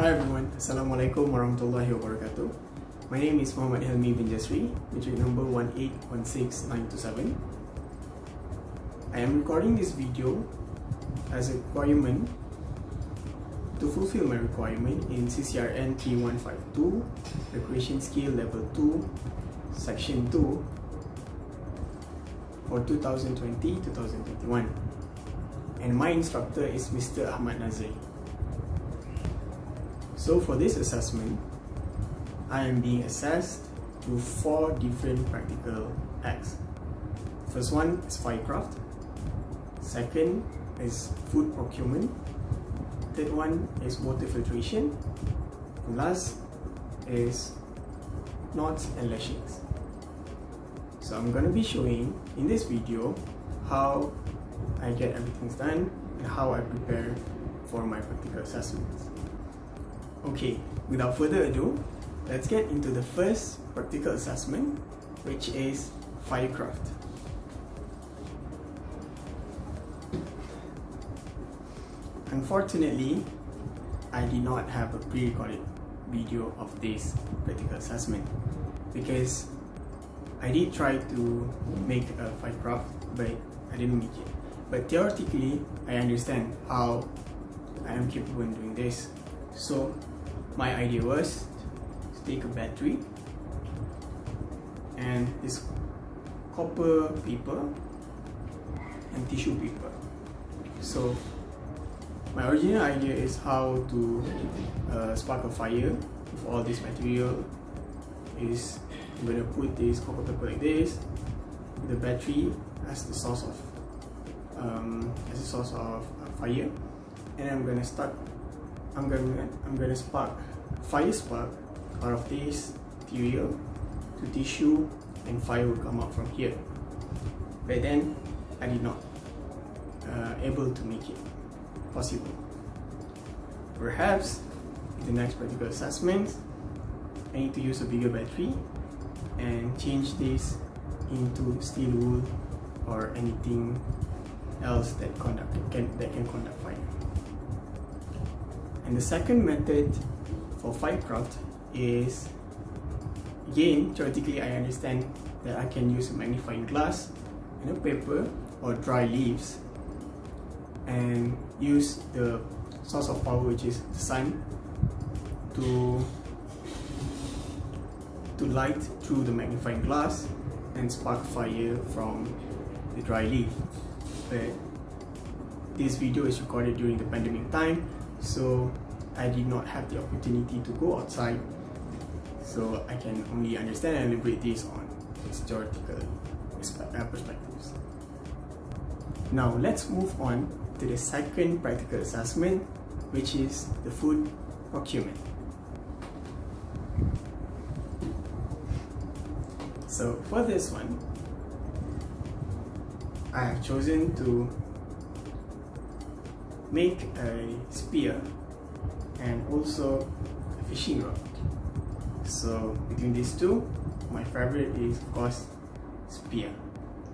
Hi everyone, Assalamualaikum warahmatullahi wabarakatuh. My name is Muhammad Helmi bin Jasri, matric number 1816927. I am recording this video as a requirement to fulfill my requirement in CCRN 3152, Recreation Skill Level 2, Section 2 for 2020-2021. And my instructor is Mr. AHMAD NAZERY. So for this assessment, I am being assessed through 4 different practical acts. First one is firecraft. Second is food procurement. Third one is water filtration. And last is knots and lashings. So I'm going to be showing in this video how I get everything done and how I prepare for my practical assessments. Okay, without further ado, let's get into the first practical assessment, which is firecraft. Unfortunately, I did not have a pre-recorded video of this practical assessment because I did try to make a firecraft, but I didn't make it. But theoretically, I understand how I am capable in doing this. So my idea was to take a battery and this copper paper and tissue paper. So my original idea is how to spark a fire with all this material. Is I'm going to put this copper paper like this, the battery as the source of fire, and I'm going to start. I'm gonna spark fire spark out of this material to tissue, and fire will come out from here. But then I did not able to make it possible. Perhaps in the next practical assessment, I need to use a bigger battery and change this into steel wool or anything else that can conduct fire. And the second method for firecraft is, again, theoretically I understand that I can use a magnifying glass and a paper or dry leaves and use the source of power, which is the sun, to light through the magnifying glass and spark fire from the dry leaf. But this video is recorded during the pandemic time, so I did not have the opportunity to go outside, so I can only understand and elaborate this on its theoretical perspectives. Now let's move on to the second practical assessment, which is the food procurement. So for this one, I have chosen to make a spear and also a fishing rod. So between these two, my favorite is of course spear,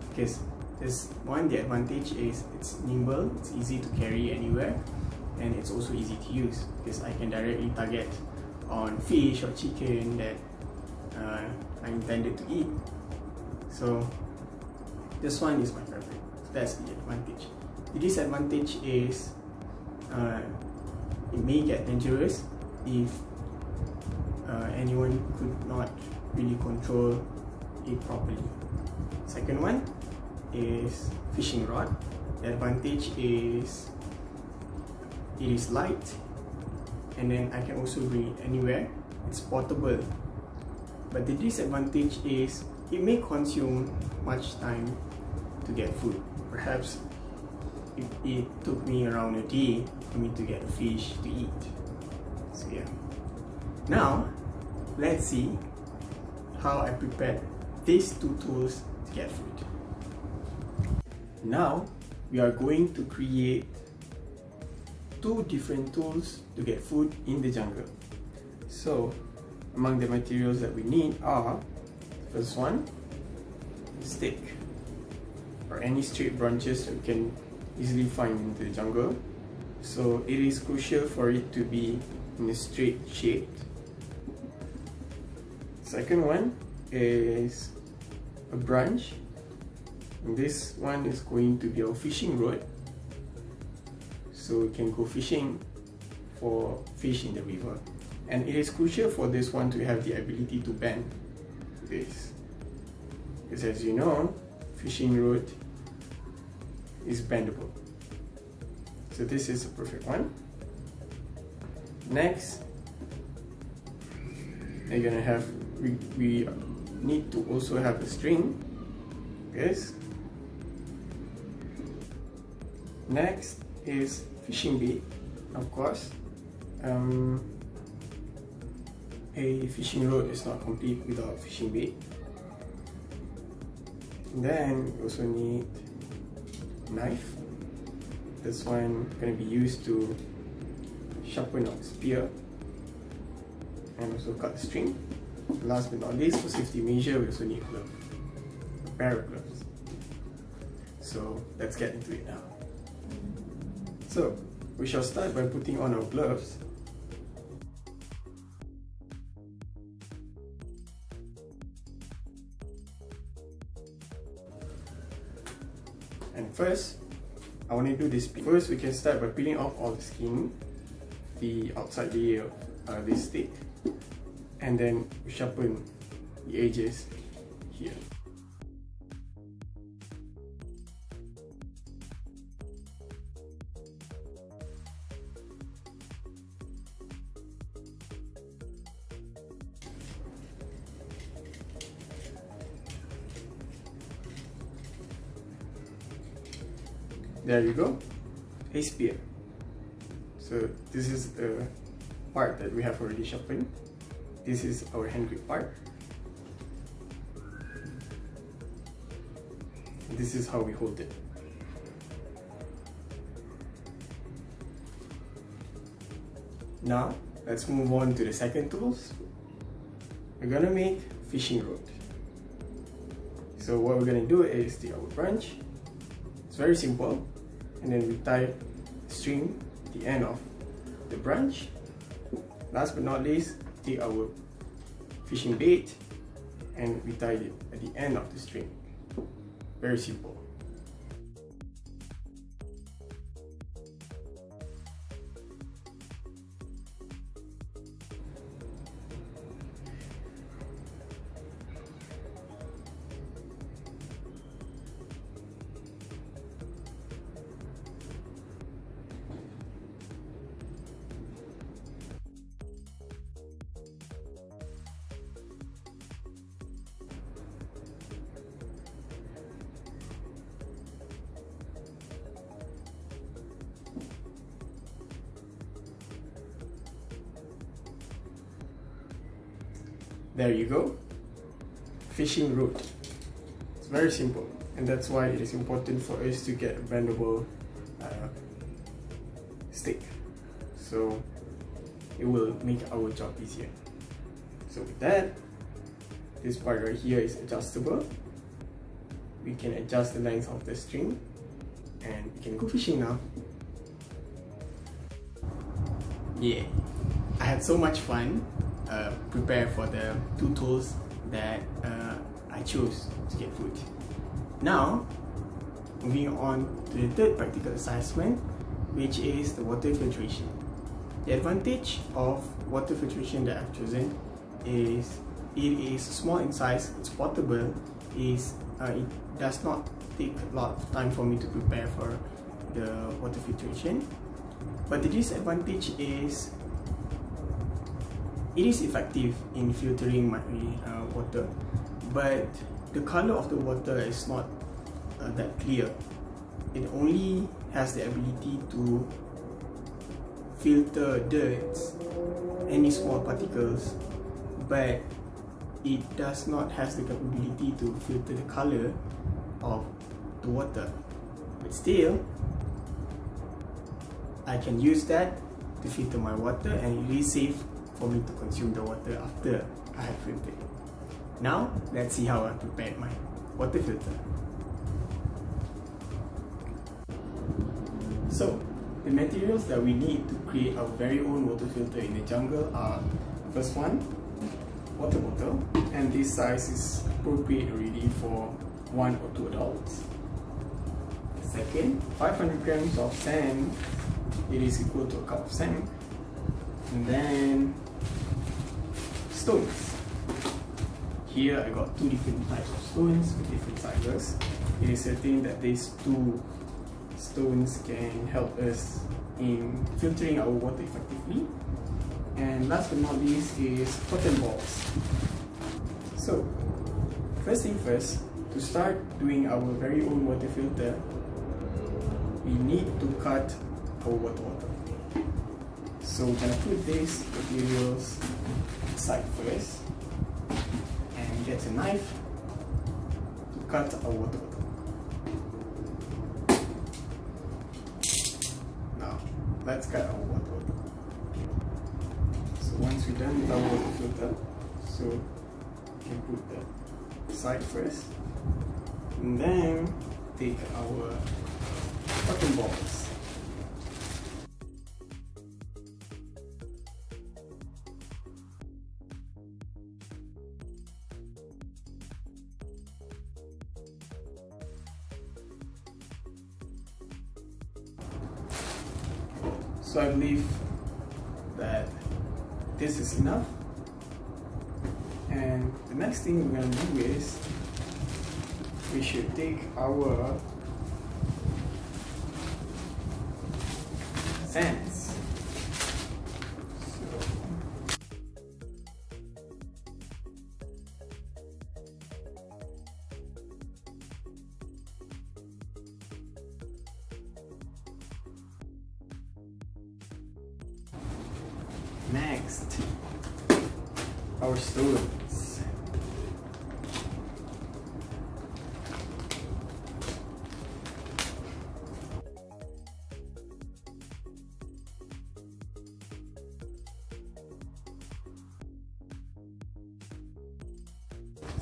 because this one, the advantage is it's nimble, it's easy to carry anywhere, and it's also easy to use because I can directly target on fish or chicken that I intended to eat. So this one is my favorite. So that's the advantage. The disadvantage is it may get dangerous if anyone could not really control it properly. Second one is fishing rod. The advantage is it is light, and then I can also bring it anywhere. It's portable. But the disadvantage is it may consume much time to get food. Perhaps it took me around a day for me to get a fish to eat. So yeah. Now let's see how I prepared these two tools to get food. Now we are going to create 2 different tools to get food in the jungle. So among the materials that we need are, first one, stick or any straight branches that we can easily find in the jungle. So it is crucial for it to be in a straight shape. Second one is a branch. And this one is going to be our fishing rod, so we can go fishing for fish in the river. And it is crucial for this one to have the ability to bend this, because as you know, fishing rod is bendable. So this is a perfect one. Next, we're gonna have, we need to also have a string. Yes. Next is fishing bait, of course. A fishing rod is not complete without fishing bait. And then we also need a knife. This one going to be used to sharpen our spear and also cut the string. Last but not least, for safety measure, we also need gloves, a pair of gloves. So let's get into it now. So we shall start by putting on our gloves. And first, I want to do this. First, we can start by peeling off all the skin, the outside layer of this stick, and then we sharpen the edges here. There you go, a spear. So this is the part that we have already sharpened. This is our hand grip part. And this is how we hold it. Now let's move on to the second tools. We're gonna make fishing rod. So what we're gonna do is take our branch. It's very simple. And then we tie string at the end of the branch. Last but not least, take our fishing bait and we tie it at the end of the string. Very simple. There you go, fishing rod. It's very simple, and that's why it is important for us to get a bendable stick, so it will make our job easier. So with that, this part right here is adjustable. We can adjust the length of the string and we can go fishing now. Yeah, I had so much fun prepare for the two tools that I chose to get food. Now, moving on to the third practical assessment, which is the water filtration. The advantage of water filtration that I've chosen is it is small in size, it's portable, it does not take a lot of time for me to prepare for the water filtration. But the disadvantage is it is effective in filtering my water, but the color of the water is not that clear. It only has the ability to filter dirt, any small particles, but it does not have the capability to filter the color of the water. But still, I can use that to filter my water, and it is safe for me to consume the water after I have filtered it. Now, let's see how I prepared my water filter. So, the materials that we need to create our very own water filter in the jungle are, first one, water bottle, and this size is appropriate already for 1 or 2 adults. Second, 500 grams of sand, it is equal to a cup of sand. And then stones. Here I got 2 different types of stones with different sizes. It is certain that these 2 stones can help us in filtering our water effectively. And last but not least is cotton balls. So, first thing first, to start doing our very own water filter, we need to cut our water bottle. So we're gonna put these materials aside first and get a knife to cut our water bottle. Now, let's cut our water bottle. So once we're done with our water filter, so we can put that aside first, and then take our cotton balls. So I believe that this is enough, and the next thing we're going to do is we should take our sands. Next, our stones.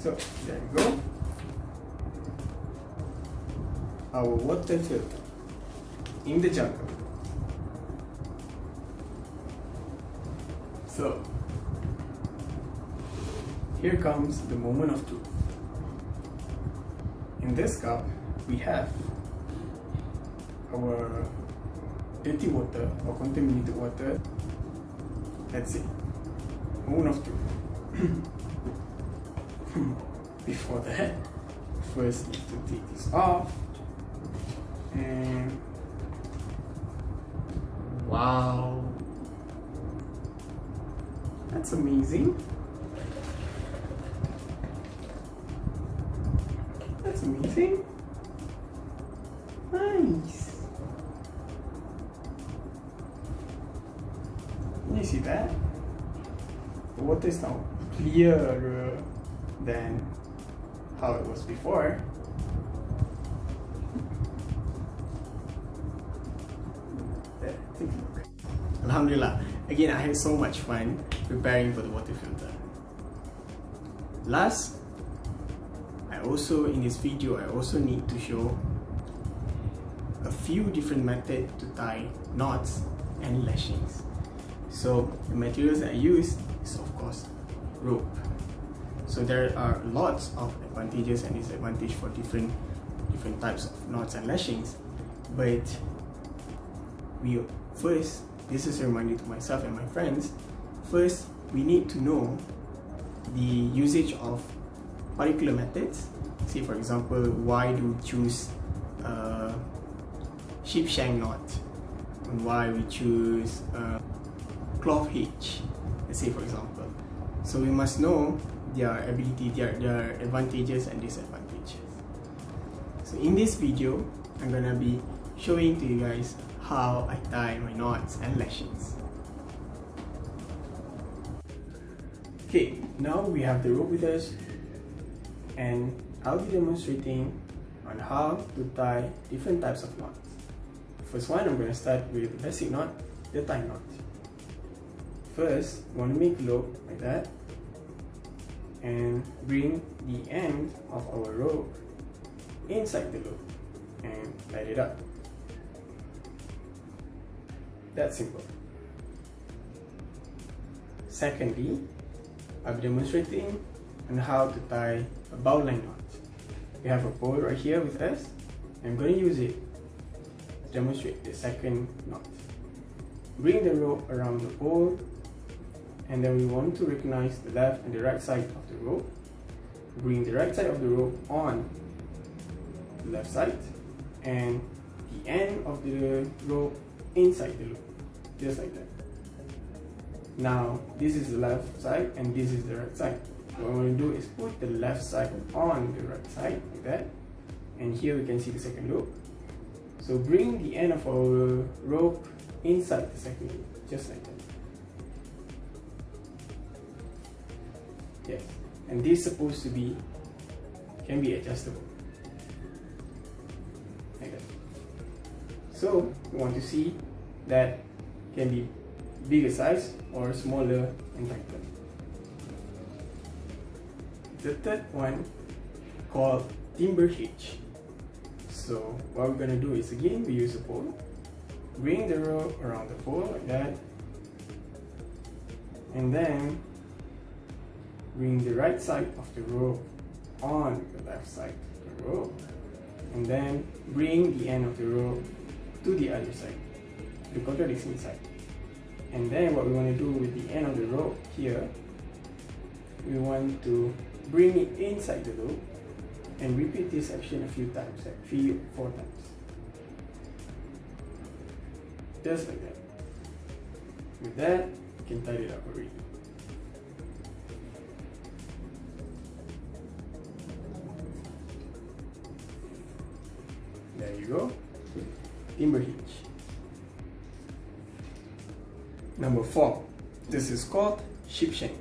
So there you go, our water filter in the jungle. So here comes the moment of truth. In this cup we have our dirty water or contaminated water. That's it. Moment of truth. Before that, first need to take this off, and wow, that's amazing. That's amazing. Nice. Can you see that? The water is now clearer than how it was before. There, take a look. Alhamdulillah, again I had so much fun preparing for the water filter. Last, in this video I also need to show a few different methods to tie knots and lashings. So the materials that I use is of course rope. So there are lots of advantages and disadvantages for different types of knots and lashings. But this is a reminder to myself and my friends. First, we need to know the usage of particular methods. Say for example, why do we choose sheep shank knot, and why we choose cloth hitch, let's say for example. So we must know their advantages and disadvantages. So in this video, I'm gonna be showing to you guys how I tie my knots and lashings. Okay, now we have the rope with us, and I'll be demonstrating on how to tie different types of knots. First one, I'm going to start with the basic knot, the tie knot. First, you want to make a loop like that and bring the end of our rope inside the loop and light it up. That's simple. Secondly, I'll be demonstrating on how to tie a bowline knot. We have a pole right here with us. I'm going to use it to demonstrate the second knot. Bring the rope around the pole, and then we want to recognize the left and the right side of the rope. Bring the right side of the rope on the left side and the end of the rope inside the loop, just like that. Now this is the left side and this is the right side. What we're going to do is put the left side on the right side like that, and here we can see the second loop. So bring the end of our rope inside the second loop, just like that. Yes, and this is supposed to be, can be adjustable like that. So we want to see that can be bigger size or smaller and tighter. The third one called timber hitch. So what we're gonna do is, again, we use a pole, bring the rope around the pole like that, and then bring the right side of the rope on the left side of the rope, and then bring the end of the rope to the other side, the contradicting side. And then what we want to do with the end of the rope here, we want to bring it inside the loop and repeat this action a few times, like 3 or 4 times. Just like that. With that, you can tie it up already. There you go. Timber hitch. Number 4. This is called ship shank.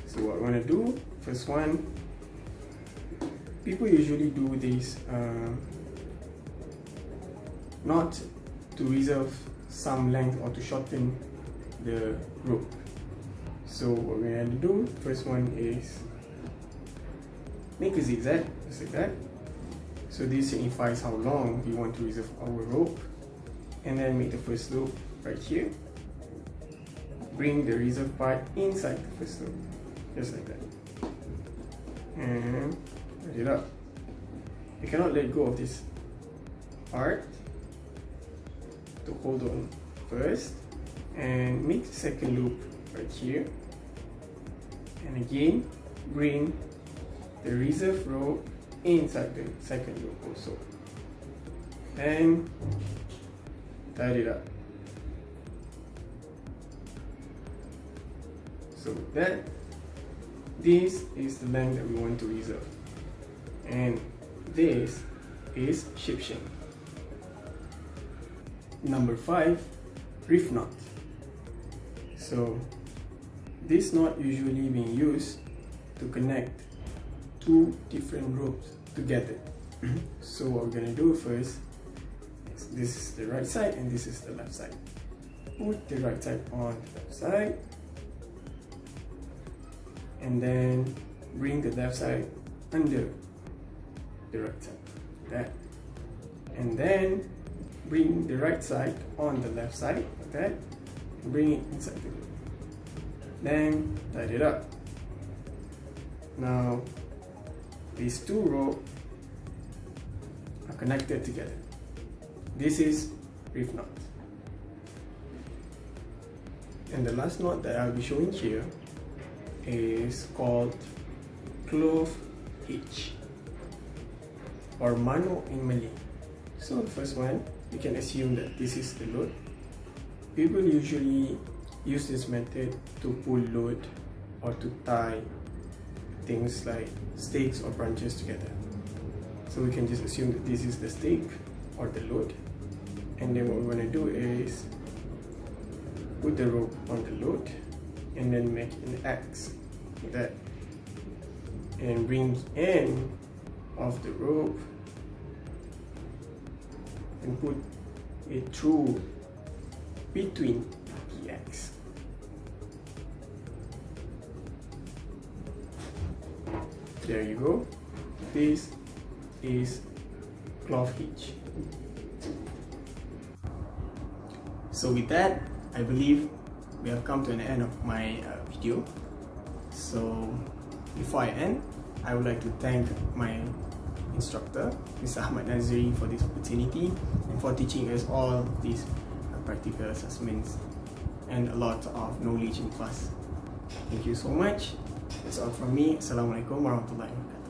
So what we're gonna do, first one, people usually do this not to reserve some length or to shorten the rope. So what we're gonna do, first one is make a zigzag, just like that. So this signifies how long we want to reserve our rope, and then make the first loop right here. Bring the reserve part inside the first loop, just like that, and tie it up. You cannot let go of this part to hold on first, and make the second loop right here, and again bring the reserve rope inside the second loop also, and tie it up. So that this is the length that we want to reserve, and this is ship shank. Number 5, reef knot. So this knot usually being used to connect 2 different ropes together. So what we're gonna do first is, this is the right side and this is the left side. Put the right side on the left side, and then bring the left side under the right side, like that, and then bring the right side on the left side, like that, and bring it inside the loop. Then tie it up. Now these 2 ropes are connected together. This is reef knot. And the last knot that I'll be showing here is called clove hitch, or mano in Malay. So the first one, you can assume that this is the load. People usually use this method to pull load or to tie things like stakes or branches together. So we can just assume that this is the stake or the load, and then what we want to do is put the rope on the load and then make an X like that, and bring the end of the rope and put it through between the X. There you go. This is clove hitch. So with that, I believe we have come to an end of my video. So before I end, I would like to thank my instructor, Mr. AHMAD NAZERY, for this opportunity and for teaching us all these practical assessments and a lot of knowledge in class. Thank you so much. That's all from me. Assalamualaikum warahmatullahi wabarakatuh.